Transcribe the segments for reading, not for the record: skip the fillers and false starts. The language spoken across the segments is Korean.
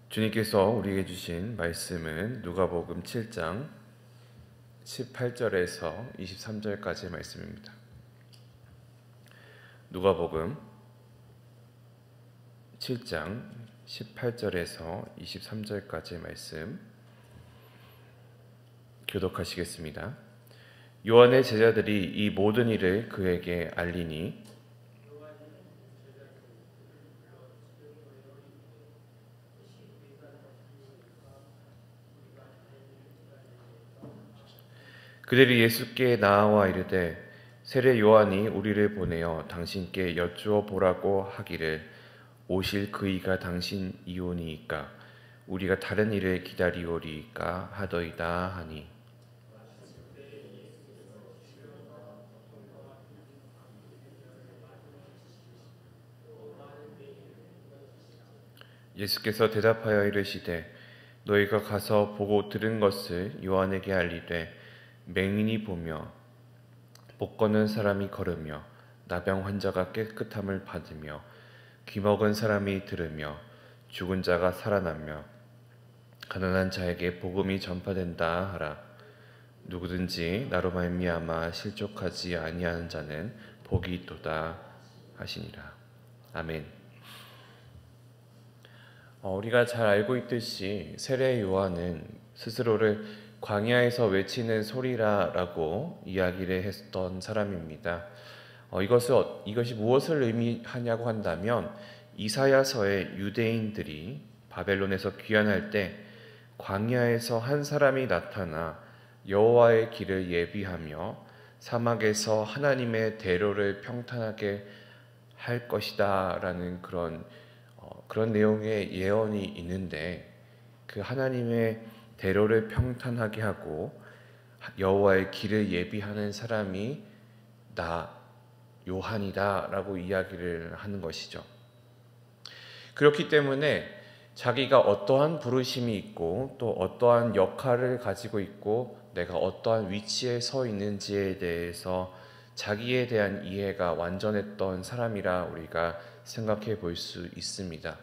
주님께서 우리에게 주신 말씀은 누가복음 7장 18절에서 23절까지의 말씀입니다. 누가복음 7장 18절에서 23절까지의 말씀 교독하시겠습니다. 요한의 제자들이 이 모든 일을 그에게 알리니 그들이 예수께 나아와 이르되 세례 요한이 우리를 보내어 당신께 여쭈어 보라고 하기를 오실 그이가 당신이오니이까 우리가 다른 일을 기다리오리이까 하더이다 하니 예수께서 대답하여 이르시되 너희가 가서 보고 들은 것을 요한에게 알리되 맹인이 보며 못 걷는 사람이 걸으며 나병 환자가 깨끗함을 받으며 귀먹은 사람이 들으며 죽은 자가 살아나며 가난한 자에게 복음이 전파된다 하라. 누구든지 나로 말미암아 실족하지 아니하는 자는 복이 있도다 하시니라. 아멘. 우리가 잘 알고 있듯이 세례 요한은 스스로를 광야에서 외치는 소리라라고 이야기를 했던 사람입니다. 이것이 무엇을 의미하냐고 한다면 이사야서의 유대인들이 바벨론에서 귀환할 때 광야에서 한 사람이 나타나 여호와의 길을 예비하며 사막에서 하나님의 대로를 평탄하게 할 것이다라는 그런 내용의 예언이 있는데 그 하나님의 대로를 평탄하게 하고 여호와의 길을 예비하는 사람이 나 요한이다라고 이야기를 하는 것이죠. 그렇기 때문에 자기가 어떠한 부르심이 있고 또 어떠한 역할을 가지고 있고 내가 어떠한 위치에 서 있는지에 대해서 자기에 대한 이해가 완전했던 사람이라 우리가 생각해 볼 수 있습니다.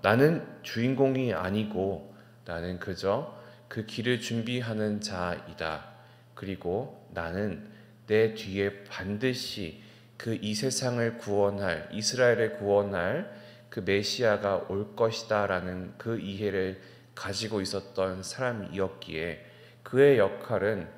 나는 주인공이 아니고 나는 그저 그 길을 준비하는 자이다. 그리고 나는 내 뒤에 반드시 그 이 세상을 구원할, 이스라엘을 구원할 그 메시아가 올 것이다 라는 그 이해를 가지고 있었던 사람이었기에 그의 역할은,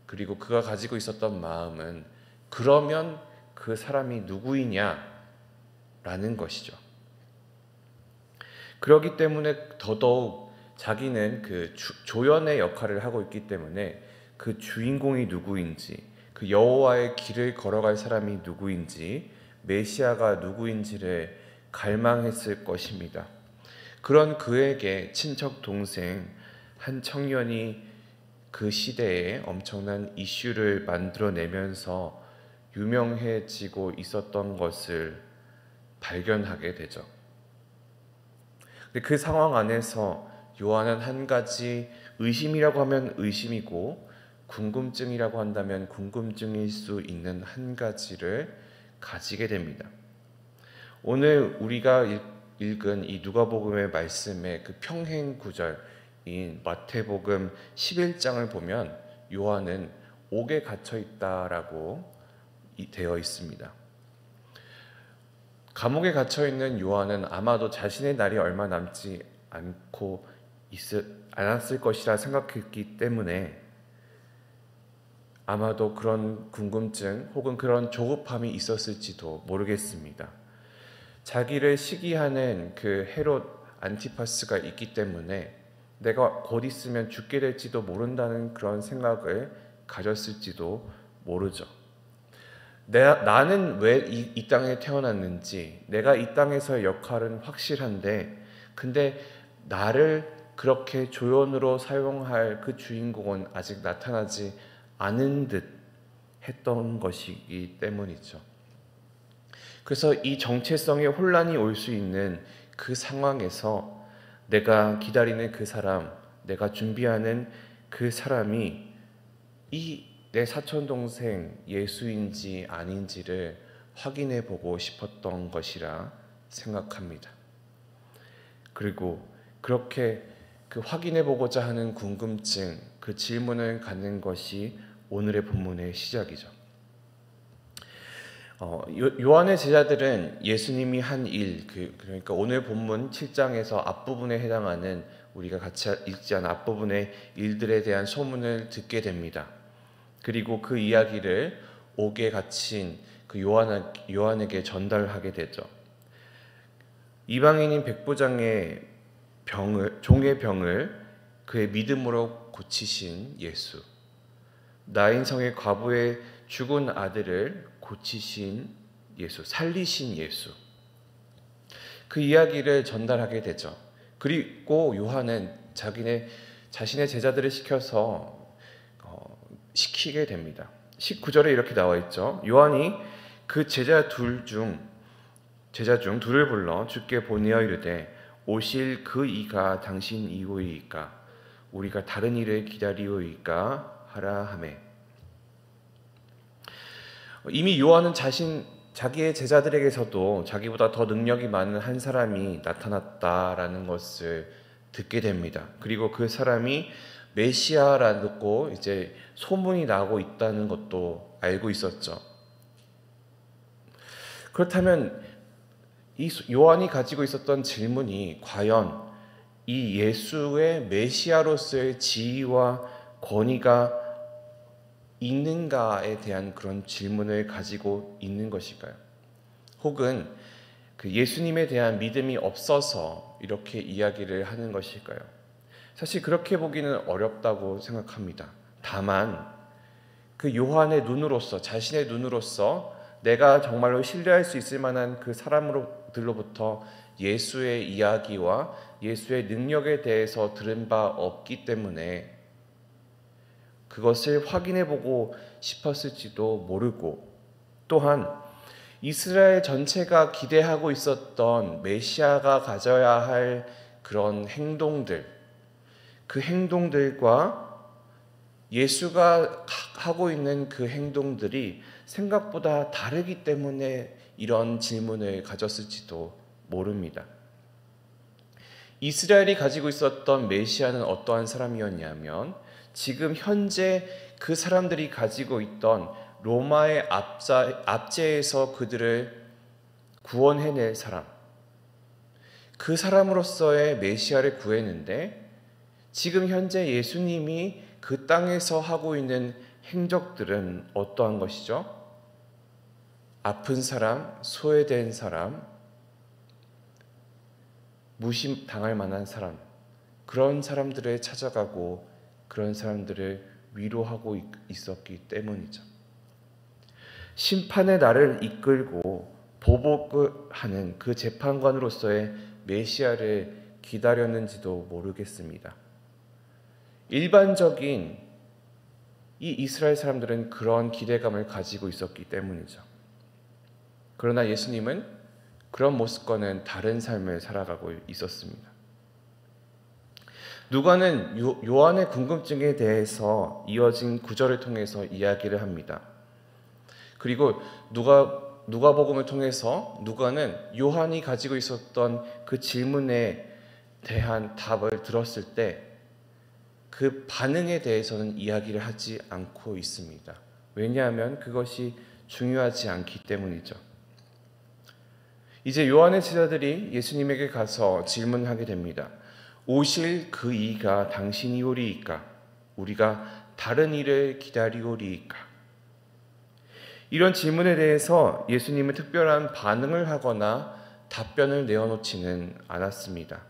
그리고 그가 가지고 있었던 마음은 그러면 그 사람이 누구이냐 라는 것이죠. 그렇기 때문에 더더욱 자기는 그 조연의 역할을 하고 있기 때문에 그 주인공이 누구인지, 그 여호와의 길을 걸어갈 사람이 누구인지, 메시아가 누구인지를 갈망했을 것입니다. 그런 그에게 친척 동생 한 청년이 그 시대에 엄청난 이슈를 만들어내면서 유명해지고 있었던 것을 발견하게 되죠. 그 상황 안에서 요한은 한 가지 의심이라고 하면 의심이고 궁금증이라고 한다면 궁금증일 수 있는 한 가지를 가지게 됩니다. 오늘 우리가 읽은 이 누가복음의 말씀의 그 평행 구절인 마태복음 11장을 보면 요한은 옥에 갇혀 있다라고 되어 있습니다. 감옥에 갇혀 있는 요한은 아마도 자신의 날이 얼마 남지 않았을 것이라 생각했기 때문에 아마도 그런 궁금증 혹은 그런 조급함이 있었을지도 모르겠습니다. 자기를 시기하는 그 헤롯 안티파스가 있기 때문에 내가 곧 있으면 죽게 될지도 모른다는 그런 생각을 가졌을지도 모르죠. 나는 왜 이 땅에 태어났는지, 내가 이 땅에서의 역할은 확실한데 근데 나를 그렇게 조연으로 사용할 그 주인공은 아직 나타나지 않은 듯 했던 것이기 때문이죠. 그래서 이 정체성의 혼란이 올 수 있는 그 상황에서 내가 기다리는 그 사람, 내가 준비하는 그 사람이 내 사촌동생 예수인지 아닌지를 확인해 보고 싶었던 것이라 생각합니다. 그리고 그렇게 그 확인해 보고자 하는 궁금증, 그 질문을 갖는 것이 오늘의 본문의 시작이죠. 요한의 제자들은 예수님이 한 일, 그러니까 오늘 본문 7장에서 앞부분에 해당하는 우리가 같이 읽지 않은 앞부분의 일들에 대한 소문을 듣게 됩니다. 그리고 그 이야기를 옥에 갇힌 그 요한에게 전달하게 되죠. 이방인인 백부장의 종의 병을 그의 믿음으로 고치신 예수, 나인성의 과부의 죽은 아들을 고치신 예수, 살리신 예수, 그 이야기를 전달하게 되죠. 그리고 요한은 자신의 제자들을 시키게 됩니다. 19절에 이렇게 나와 있죠. 요한이 그 제자 중 둘을 불러 주께 보내어 이르되 오실 그 이가 당신 이오이이까 우리가 다른 이를 기다리오이까 하라 하매. 이미 요한은 자기의 제자들에게서도 자기보다 더 능력이 많은 한 사람이 나타났다라는 것을 듣게 됩니다. 그리고 그 사람이 메시아라고 이제 소문이 나고 있다는 것도 알고 있었죠. 그렇다면 이 요한이 가지고 있었던 질문이 과연 이 예수의 메시아로서의 지위와 권위가 있는가에 대한 그런 질문을 가지고 있는 것일까요? 혹은 그 예수님에 대한 믿음이 없어서 이렇게 이야기를 하는 것일까요? 사실 그렇게 보기는 어렵다고 생각합니다. 다만 그 요한의 눈으로서, 자신의 눈으로서 내가 정말로 신뢰할 수 있을 만한 그 사람들로부터 예수의 이야기와 예수의 능력에 대해서 들은 바 없기 때문에 그것을 확인해보고 싶었을지도 모르고, 또한 이스라엘 전체가 기대하고 있었던 메시아가 가져야 할 그런 행동들, 그 행동들과 예수가 하고 있는 그 행동들이 생각보다 다르기 때문에 이런 질문을 가졌을지도 모릅니다. 이스라엘이 가지고 있었던 메시아는 어떠한 사람이었냐면 지금 현재 그 사람들이 가지고 있던 로마의 압제에서 그들을 구원해낼 사람, 그 사람으로서의 메시아를 구했는데 지금 현재 예수님이 그 땅에서 하고 있는 행적들은 어떠한 것이죠? 아픈 사람, 소외된 사람, 무심당할 만한 사람, 그런 사람들을 찾아가고 그런 사람들을 위로하고 있었기 때문이죠. 심판의 날을 이끌고 보복을 하는 그 재판관으로서의 메시아를 기다렸는지도 모르겠습니다. 일반적인 이 이스라엘 사람들은 그런 기대감을 가지고 있었기 때문이죠. 그러나 예수님은 그런 모습과는 다른 삶을 살아가고 있었습니다. 누가는 요한의 궁금증에 대해서 이어진 구절을 통해서 이야기를 합니다. 그리고 누가복음을 통해서 누가는 요한이 가지고 있었던 그 질문에 대한 답을 들었을 때 그 반응에 대해서는 이야기를 하지 않고 있습니다. 왜냐하면 그것이 중요하지 않기 때문이죠. 이제 요한의 제자들이 예수님에게 가서 질문하게 됩니다. 오실 그 이가 당신이오리이까? 우리가 다른 이를 기다리오리이까? 이런 질문에 대해서 예수님은 특별한 반응을 하거나 답변을 내어놓지는 않았습니다.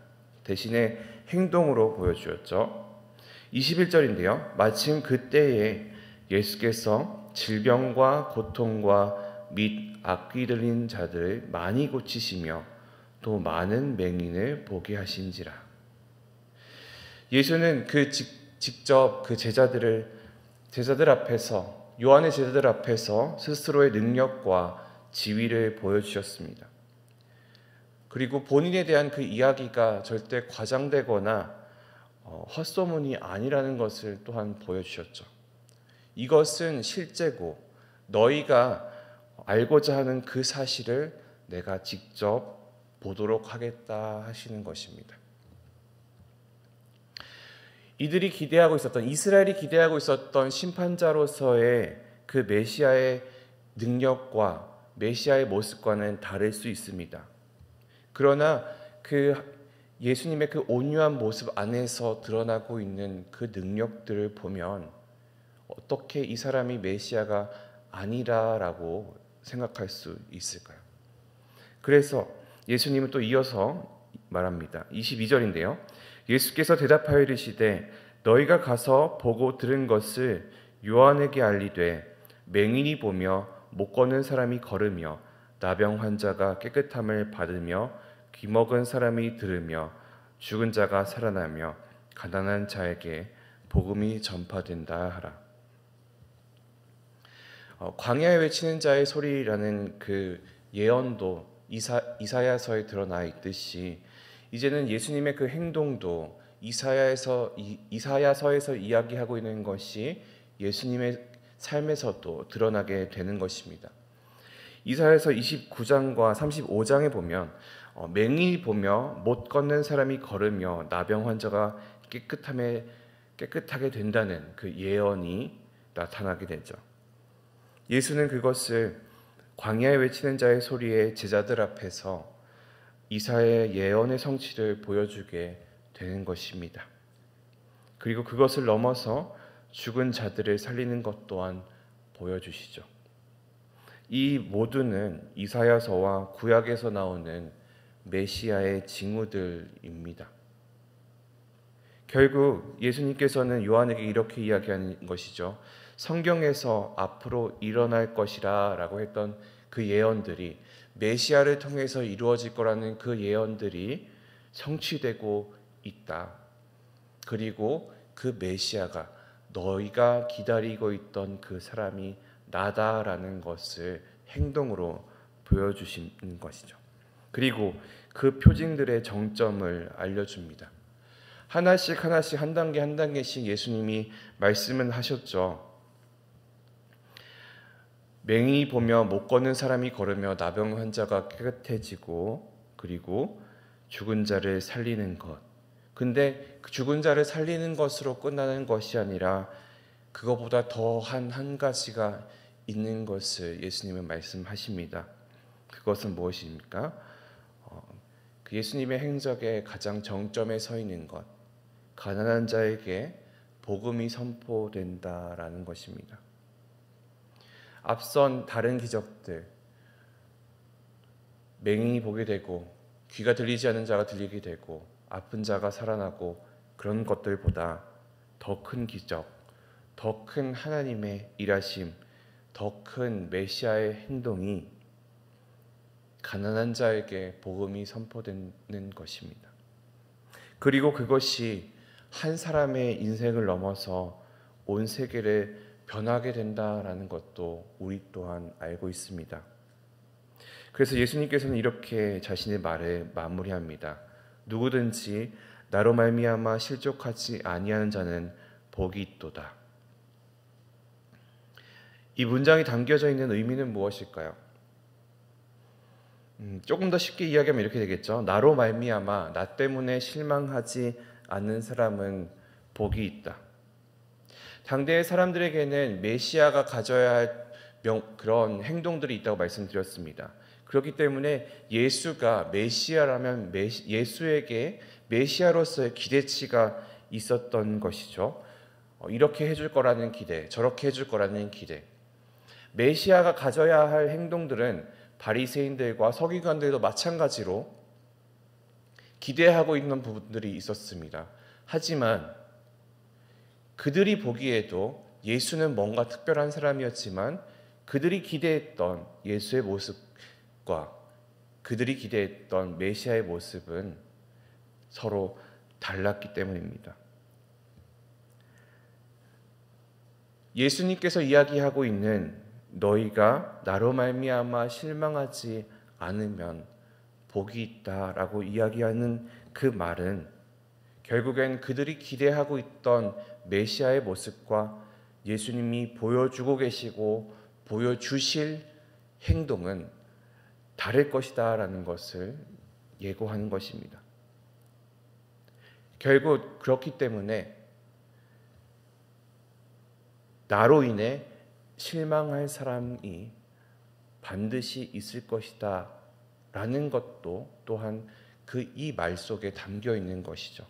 대신에 행동으로 보여주었죠. 21절인데요. 마침 그때에 예수께서 질병과 고통과 및 악귀 들린 자들을 많이 고치시며 또 많은 맹인을 보게 하신지라. 예수는 직접 그 제자들 앞에서, 요한의 제자들 앞에서 스스로의 능력과 지위를 보여주셨습니다. 그리고 본인에 대한 그 이야기가 절대 과장되거나 헛소문이 아니라는 것을 또한 보여주셨죠. 이것은 실제고 너희가 알고자 하는 그 사실을 내가 직접 보도록 하겠다 하시는 것입니다. 이들이 기대하고 있었던, 이스라엘이 기대하고 있었던 심판자로서의 그 메시아의 능력과 메시아의 모습과는 다를 수 있습니다. 그러나 그 예수님의 그 온유한 모습 안에서 드러나고 있는 그 능력들을 보면 어떻게 이 사람이 메시아가 아니라라고 생각할 수 있을까요? 그래서 예수님은 또 이어서 말합니다. 22절인데요. 예수께서 대답하여 이르시되 너희가 가서 보고 들은 것을 요한에게 알리되 맹인이 보며 못 걷는 사람이 걸으며 나병 환자가 깨끗함을 받으며 귀먹은 사람이 들으며 죽은 자가 살아나며 가난한 자에게 복음이 전파된다 하라. 광야에 외치는 자의 소리라는 그 예언도 이사야서에 드러나 있듯이 이제는 예수님의 그 행동도 이사야서에서 이야기하고 있는 것이 예수님의 삶에서도 드러나게 되는 것입니다. 이사야서 29장과 35장에 보면 맹인이 보며 못 걷는 사람이 걸으며 나병 환자가 깨끗하게 된다는 그 예언이 나타나게 되죠. 예수는 그것을 광야에 외치는 자의 소리에 제자들 앞에서 이사야의 예언의 성취를 보여주게 되는 것입니다. 그리고 그것을 넘어서 죽은 자들을 살리는 것 또한 보여주시죠. 이 모두는 이사야서와 구약에서 나오는 메시아의 징후들입니다. 결국 예수님께서는 요한에게 이렇게 이야기하는 것이죠. 성경에서 앞으로 일어날 것이라 라고 했던 그 예언들이 메시아를 통해서 이루어질 거라는 그 예언들이 성취되고 있다. 그리고 그 메시아가 너희가 기다리고 있던 그 사람이 나다라는 것을 행동으로 보여주시는 것이죠. 그리고 그 표징들의 정점을 알려줍니다. 하나씩 한 단계씩 예수님이 말씀은 하셨죠. 맹인이 보며 못 걷는 사람이 걸으며 나병 환자가 깨끗해지고 그리고 죽은 자를 살리는 것. 근데 그 죽은 자를 살리는 것으로 끝나는 것이 아니라 그거보다 더한 한 가지가 있는 것을 예수님은 말씀하십니다. 그것은 무엇입니까? 그 예수님의 행적의 가장 정점에 서 있는 것. 가난한 자에게 복음이 선포된다라는 것입니다. 앞선 다른 기적들, 맹인이 보게 되고 귀가 들리지 않는 자가 들리게 되고 아픈 자가 살아나고 그런 것들보다 더 큰 기적, 더 큰 하나님의 일하심, 더 큰 메시아의 행동이 가난한 자에게 복음이 선포되는 것입니다. 그리고 그것이 한 사람의 인생을 넘어서 온 세계를 변하게 된다라는 것도 우리 또한 알고 있습니다. 그래서 예수님께서는 이렇게 자신의 말을 마무리합니다. 누구든지 나로 말미암아 실족하지 아니하는 자는 복이 있도다. 이 문장이 담겨져 있는 의미는 무엇일까요? 조금 더 쉽게 이야기하면 이렇게 되겠죠. 나로 말미암아 나 때문에 실망하지 않는 사람은 복이 있다. 당대의 사람들에게는 메시아가 가져야 할 그런 행동들이 있다고 말씀드렸습니다. 그렇기 때문에 예수가 메시아라면 예수에게 메시아로서의 기대치가 있었던 것이죠. 이렇게 해줄 거라는 기대, 저렇게 해줄 거라는 기대. 메시아가 가져야 할 행동들은 바리새인들과 서기관들도 마찬가지로 기대하고 있는 부분들이 있었습니다. 하지만 그들이 보기에도 예수는 뭔가 특별한 사람이었지만 그들이 기대했던 예수의 모습과 그들이 기대했던 메시아의 모습은 서로 달랐기 때문입니다. 예수님께서 이야기하고 있는 너희가 나로 말미암아 실망하지 않으면 복이 있다라고 이야기하는 그 말은 결국엔 그들이 기대하고 있던 메시아의 모습과 예수님이 보여주고 계시고 보여주실 행동은 다를 것이다라는 것을 예고하는 것입니다. 결국 그렇기 때문에 나로 인해 실망할 사람이 반드시 있을 것이다 라는 것도 또한 이 말 속에 담겨 있는 것이죠.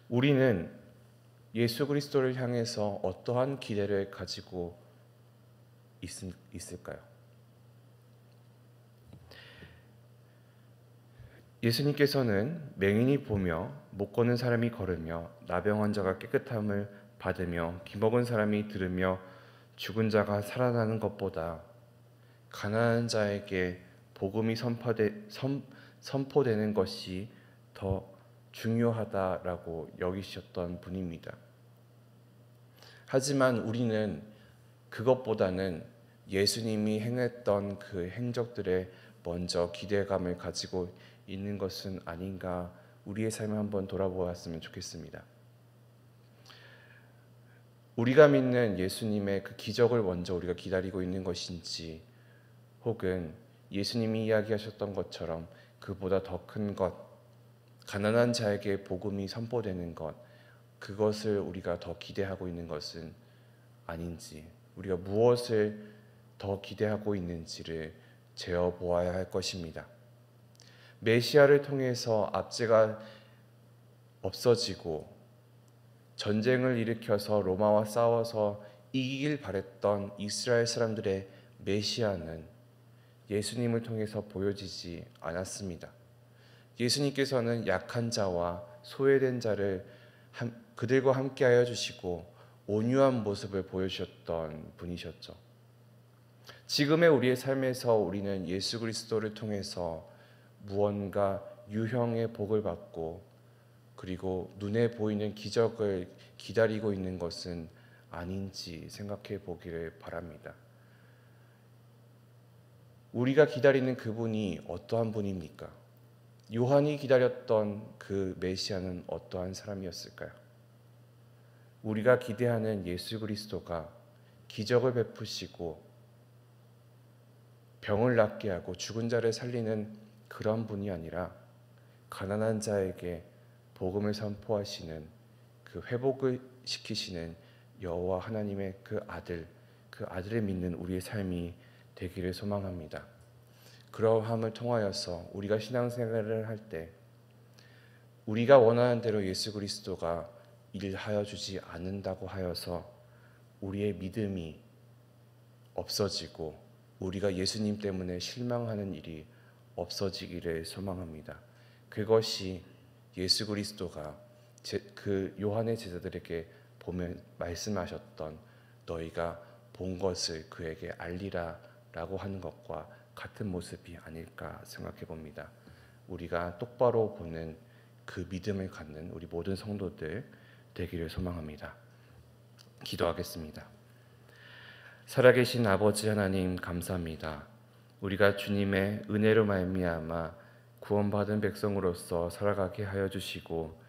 우리는 예수 그리스도를 향해서 어떠한 기대를 가지고 있을까요? 예수님께서는 맹인이 보며 못 걷는 사람이 걸으며 나병 환자가 깨끗함을 받으며 기먹은 사람이 들으며 죽은 자가 살아나는 것보다 가난한 자에게 복음이 선포되는 것이 더 중요하다라고 여기셨던 분입니다. 하지만 우리는 그것보다는 예수님이 행했던 그 행적들에 먼저 기대감을 가지고 있는 것은 아닌가, 우리의 삶을 한번 돌아보았으면 좋겠습니다. 우리가 믿는 예수님의 그 기적을 먼저 우리가 기다리고 있는 것인지, 혹은 예수님이 이야기하셨던 것처럼 그보다 더 큰 것, 가난한 자에게 복음이 선포되는 것, 그것을 우리가 더 기대하고 있는 것은 아닌지, 우리가 무엇을 더 기대하고 있는지를 재어보아야 할 것입니다. 메시아를 통해서 압제가 없어지고 전쟁을 일으켜서 로마와 싸워서 이기길 바랬던 이스라엘 사람들의 메시아는 예수님을 통해서 보여지지 않았습니다. 예수님께서는 약한 자와 소외된 자를 그들과 함께하여 주시고 온유한 모습을 보여주셨던 분이셨죠. 지금의 우리의 삶에서 우리는 예수 그리스도를 통해서 무언가 유형의 복을 받고 그리고 눈에 보이는 기적을 기다리고 있는 것은 아닌지 생각해 보기를 바랍니다. 우리가 기다리는 그분이 어떠한 분입니까? 요한이 기다렸던 그 메시아는 어떠한 사람이었을까요? 우리가 기대하는 예수 그리스도가 기적을 베푸시고 병을 낫게 하고 죽은 자를 살리는 그런 분이 아니라 가난한 자에게 복음을 선포하시는, 그 회복을 시키시는 여호와 하나님의 그 아들을 믿는 우리의 삶이 되기를 소망합니다. 그러함을 통하여서 우리가 신앙생활을 할 때 우리가 원하는 대로 예수 그리스도가 일하여 주지 않는다고 하여서 우리의 믿음이 없어지고 우리가 예수님 때문에 실망하는 일이 없어지기를 소망합니다. 그것이 예수 그리스도가 그 요한의 제자들에게 보면 말씀하셨던 너희가 본 것을 그에게 알리라 라고 하는 것과 같은 모습이 아닐까 생각해 봅니다. 우리가 똑바로 보는 그 믿음을 갖는 우리 모든 성도들 되기를 소망합니다. 기도하겠습니다. 살아계신 아버지 하나님, 감사합니다. 우리가 주님의 은혜로 말미암아 구원받은 백성으로서 살아가게 하여 주시고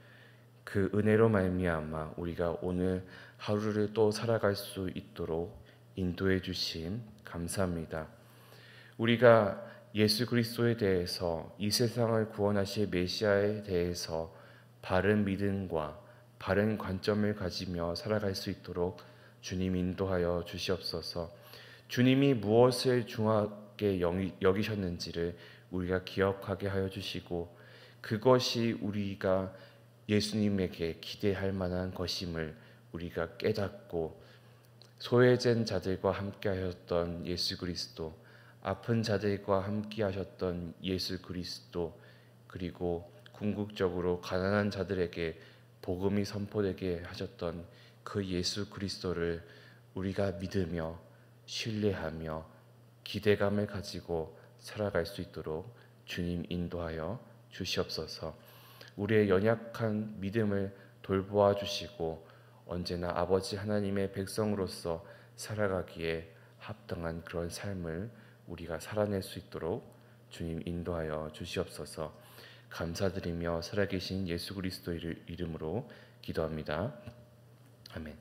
그 은혜로 말미암아 우리가 오늘 하루를 또 살아갈 수 있도록 인도해 주심 감사합니다. 우리가 예수 그리스도에 대해서, 이 세상을 구원하실 메시아에 대해서 바른 믿음과 바른 관점을 가지며 살아갈 수 있도록 주님 인도하여 주시옵소서. 주님이 무엇을 중하게 여기셨는지를 우리가 기억하게 하여 주시고 그것이 우리가 예수님에게 기대할 만한 것임을 우리가 깨닫고 소외된 자들과 함께 하셨던 예수 그리스도, 아픈 자들과 함께 하셨던 예수 그리스도, 그리고 궁극적으로 가난한 자들에게 복음이 선포되게 하셨던 그 예수 그리스도를 우리가 믿으며 신뢰하며 기대감을 가지고 살아갈 수 있도록 주님 인도하여 주시옵소서. 우리의 연약한 믿음을 돌보아 주시고 언제나 아버지 하나님의 백성으로서 살아가기에 합당한 그런 삶을 우리가 살아낼 수 있도록 주님 인도하여 주시옵소서. 감사드리며 살아계신 예수 그리스도 이름으로 기도합니다. 아멘.